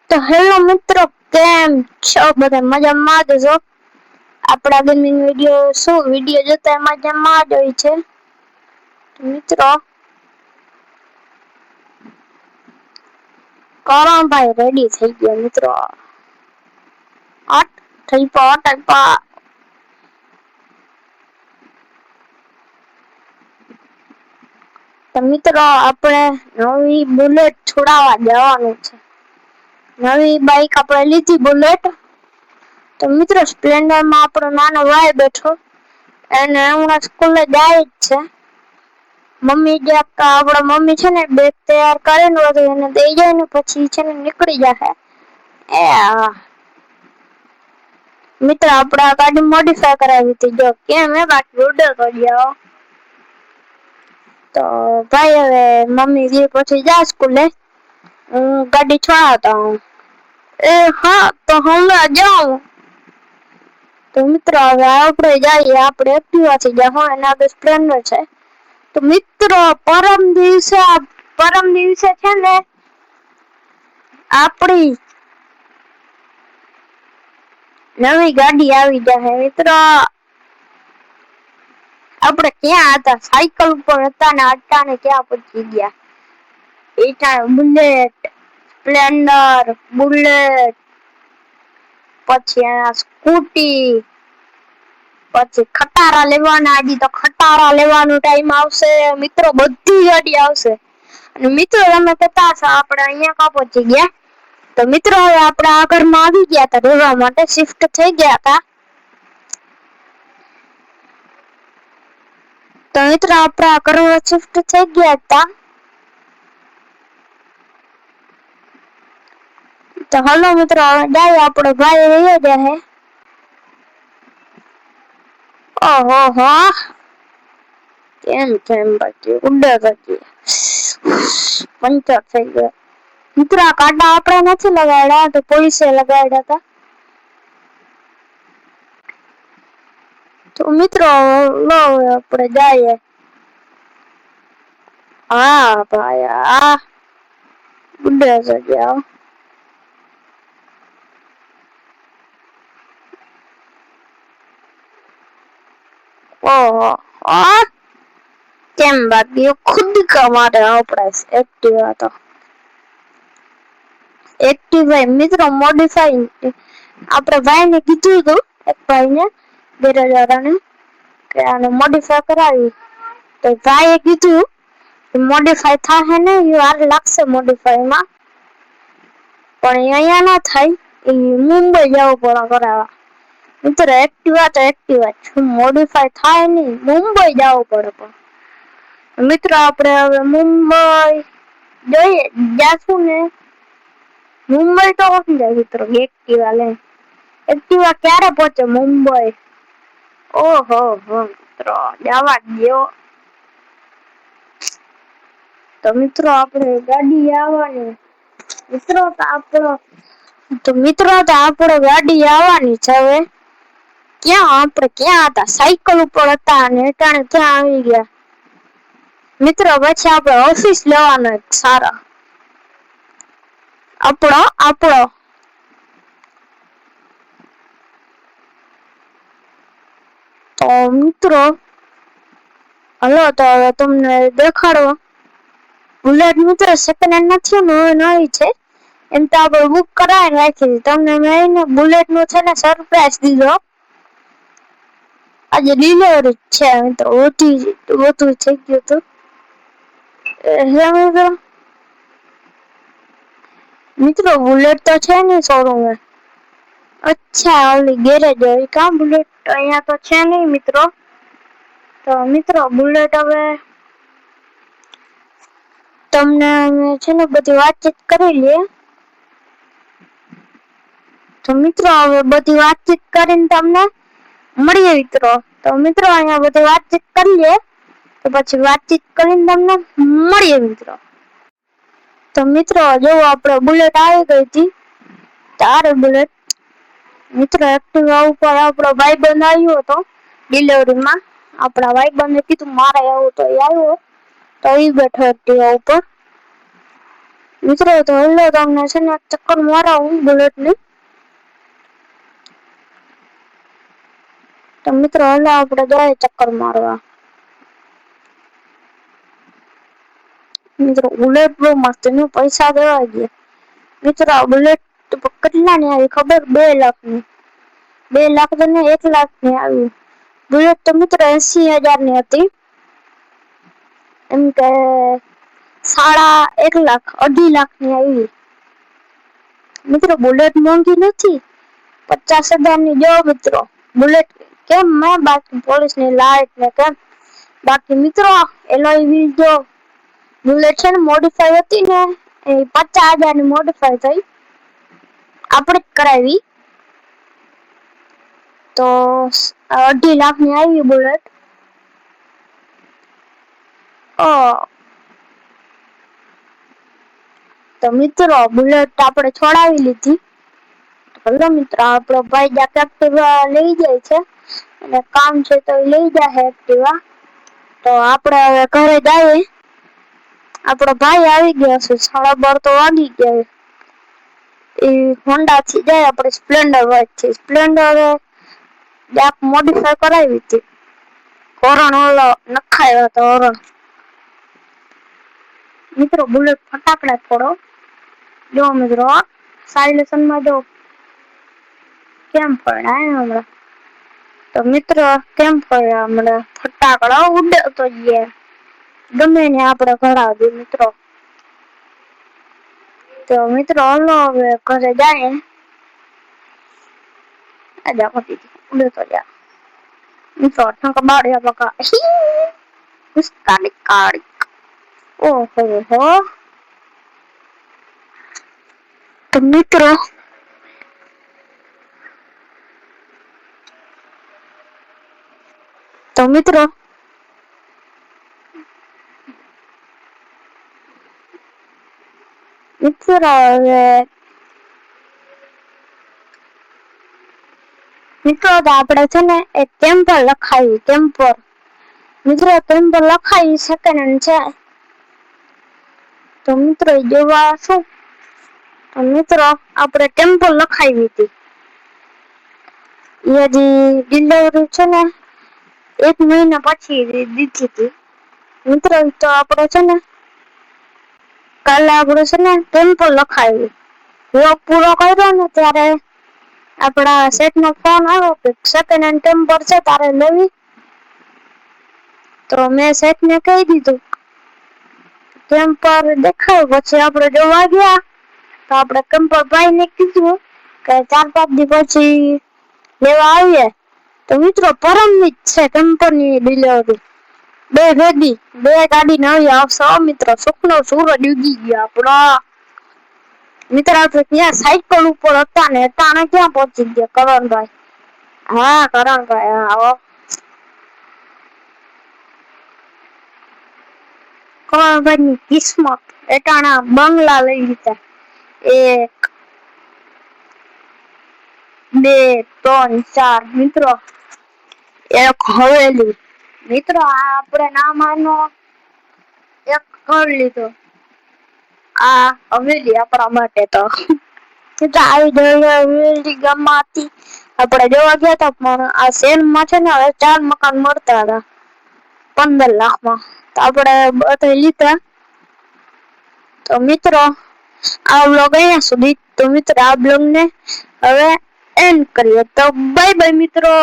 તો હેલો મિત્રો, કેમ છો? બધા મજામાં જ છો? આપણા ગેમિંગ વિડીયો જોતા મજામાં જ હોય છે. મિત્રો કરણભાઈ રેડી થઈ ગયો મિત્રો. તો મિત્રો આપણે નવી બુલેટ છોડાવવા જવાનું છે. નવી બાઈક આપણે લીધી બુલેટ. તો મિત્રો સ્પ્લેન્ડર માં આપણો નાનો ભાઈ બેઠો. એને હમણાં સ્કૂલે જાય જ છે. આપડા મમ્મી છે ને બેગ તૈયાર કરેલું હતું એને દઈ જાય ને પછી છે ને નીકળી જશે. મિત્ર આપણે આ ગાડી મોડીફાય કરાવી હતી. જો કેમ બાકી ઓર્ડર કરી આવો. તો ભાઈ હવે મમ્મી પછી જા સ્કૂલે. ગાડી છોડાવતો હું. હા તો હમણાં જાઉં. તો મિત્રો હવે આપણે જઈએ. આપણે એક્ટિવાથી જાહુ એના આગળ સ્પ્લેન્ડર છે. તો મિત્રો પરમ દિવસે છે ને આપણી નવી ગાડી આવી જશે મિત્રો. આપણે ક્યાં હતા? સાયકલ ઉપર હતા ને અટાણે ક્યાં પહોંચી ગયા. બુલેટ, સ્પ્લેન્ડર, બુલેટ પછી સ્કૂટી, પછી ખટારા લેવાના. હજી તો ખટારા લેવાનો ટાઈમ આવશે મિત્રો. બધી ગાડી આવશે. અને મિત્રો તમે કહેતા હશો આપણે અહીંયા ક્યાં પહોંચી ગયા? તો મિત્રો હવે આપણે આ ઘરમાં આવી ગયા હતા રહેવા માટે. શિફ્ટ થઈ ગયા હતા. તો મિત્રો આપણે આ ઘરમાં શિફ્ટ થઈ ગયા હતા. તો હાલો મિત્રો જાય. આપણો ભાઈ રહ્યો જશે. ઓહો કેમ બાકી ઉડર હતી. પંચર થઈ ગયો. મિત્રો આ કાંટા આપણે નથી લગાડ્યા, તો પોલીસે લગાડ્યા હતા. તો મિત્રો લો આપણે જઈએ. હા ભાઈ ઉડર ગયા. ઓહો કેમ બાકી ખુદ કમારે આપણે એક્ટિવા તો મિત્રો મોડિફાઈ આપણે ભાઈને કીધું હતું. એક ભાઈને બેરોજગારને કે આને મોડિફાઈ કરાવી. તો ભાઈએ કીધું મોડિફાઈ થાશે ને વાર લાગશે મોડિફાઈમાં. પણ અહીંયા ના થાય. એ મુંબઈ જવું પડે કરાવવા. મિત્રો એક્ટિવા તો એક્ટિવા મોડિફાઈ થાય નઈ. મુંબઈ જવું પડે. પણ મિત્રો આપણે હવે મુંબઈ જાશું ને. મુંબઈ તો ઓછી જાય મિત્રો એક્ટિવા લઈને. એક્ટિવા ક્યારે પહોંચે મુંબઈ? ઓહો મિત્રો જવા દો. તો મિત્રો આપણે ગાડી આવવાની. મિત્રો તો આપણો ગાડી આવવાની છે હવે. આપણે ક્યાં હતા? સાયકલ ઉપર હતા અને અટાણે ક્યાં આવી ગયા. મિત્રો પછી આપણે ઓફિસ લેવાનો સારા. આપણો તો મિત્રો હલો તો હવે તમને દેખાડો. બુલેટ મિત્રો સેકન્ડ હેન્ડ નથી, નવી છે. એમ તો આપણે બુક કરાવી રાખી. તમને મેં બુલેટ નું છે ને સરપ્રાઈઝ દીધો. આજે ડિલિવરી છે મિત્રો. બધું થઈ ગયું હતું. મિત્રો બુલેટ તો છે ને શોરૂમ. અચ્છા ઓલી ગેરેજ હોય કાં બુલેટ અહીંયા તો છે નહીં મિત્રો. તો મિત્રો બુલેટ હવે તમને છે ને બધી વાતચીત કરી લઈએ. તો મિત્રો હવે બધી વાતચીત કરીને તમને મળીએ મિત્રો. તો મિત્રો અહીંયા બધી વાતચીત કરી લઈએ. તો પછી વાતચીત કરીને તમને મળીએ મિત્રો. તો મિત્રો જો આપણે બુલેટ આવી ગઈ હતી. તારે બુલેટ મિત્રો એક્ટિવા ઉપર આપણો ભાઈબંધ આવ્યો હતો ડિલિવરીમાં. આપણા ભાઈબંધે કીધું મારે આવું તો એ આવ્યો. તો એ બેઠો એક્ટિવા ઉપર. મિત્રો તો હલો તમને છે ને ચક્કર મારાવું બુલેટ ની. તો મિત્રો હલો આપણે જાય ચક્કર મારવા. મિત્રો બુલેટ બહુ મસ્ત એનું પૈસા દેવા ગયા. મિત્રો બુલેટ કેટલા ની આવી ખબર 2 લાખ ની. 2 લાખ ને 1 લાખ ની આવી. બુલેટ તો મિત્રો 80,000 ની હતી. એમ કે 1.5 લાખ 2.5 લાખ ની આવી. મિત્રો બુલેટ મોંઘી નથી 50,000 ની જો મિત્રો બુલેટ કેમ બાકી પોલીસ ની લાઈટ ને કેમ બાકી મિત્રો એલોય વ્હીલ જો બુલેટ છે ને મોડીફાઈ હતી ને એ 50,000 ની મોડીફાઈ થઈ. આપણે જ કરાવી તો 2.5 લાખ ની આવી બુલેટ. તો મિત્રો બુલેટ આપણે છોડાવી લીધી. હલો મિત્રો આપણો ભાઈ એક્ટિવા લઈ જાય છે અને કામ છે તો લઈ જાય એક્ટિવા. તો આપણે હવે ઘરે જઈએ. આપણો ભાઈ આવી ગયા છે 12:30 તો વાગી ગયા. એ હોન્ડા થી જાય આપણે સ્પ્લેન્ડર હોય છે સ્પ્લેન્ડર મોડીફાઈ કરાવી હતી. હોરણ ઓલો નખાયો હતો હોરણ. મિત્રો બુલેટ ફટાકડા ફોડો જો મિત્રો સાયલેશન માં જો કેમ પડ્યા હમણાં. તો મિત્રો કેમ પડ્યા હમણાં ફટાકડા ઉડે તો ગયા. ગમે ને આપણે ભડાવી મિત્રો. તો મિત્રો હલો હવે ઘરે જાય. ઓહો. તો મિત્રો મિત્રો આપણે છે ને એક ટેમ્પર લખાવી ટેમ્પર. મિત્રો ટેમ્પર લખાવી સેકન્ડ હેન્ડ છે. તો મિત્રો જોવા શું તો મિત્રો આપણે ટેમ્પો લખાવી હતી. એ હજી ડિલિવરી છે ને 1 મહિના પછી દીધી હતી. મિત્રો તો આપણે છે ને કાલે આપણે છે ને ટેમ્પો લખાવી. વર્ક પૂરો કર્યો ને ત્યારે આપણા શેઠ નો ફોન આવ્યો કે સેકન્ડ હેન્ડ ટેમ્પર છે તારે લેવી. તો મેં શેઠ ને કહી દીધું. ટેમ્પર દેખાયું પછી આપણે જોવા ગયા. તો આપણે ટેમ્પર ભાઈ ને કીધું કે 4-5 દી પછી લેવા આવીએ. તો મિત્રો પરમ ની જ છે ટેમ્પર ની ડિલિવરી. 2 ભેગી 2 ગાડી નવી આવશે મિત્રો સુખનો સૂરજ ઉગી ગયો આપણો. મિત્રો આપણે ત્યાં સાયકલ ઉપર હતા ને અટાણે ક્યાં પહોંચી ગયા કરણભાઈ. હા કરણભાઈ આવો. કરણભાઈ ની કિસ્મત એટાણા બંગલા લઈ લીધા. 1 2 3 4 મિત્રો એક હવેલી. મિત્રો આપણે ના માનો એક ઘર લીધું. આ હવેલી આપણા માટે તો આવી ગામમાં હતી. આપણે જોવા ગયા હતા પણ આ શહેરમાં છે ને હવે 4 મકાન મળતા હતા. 15 લાખમાં તો આપણે બધા લીધા. તો મિત્રો આ વ્લોગ અહીંયા સુધી. તો મિત્રો આ બ્લોગ ને હવે એન્ડ કરીએ તો બાય બાય મિત્રો.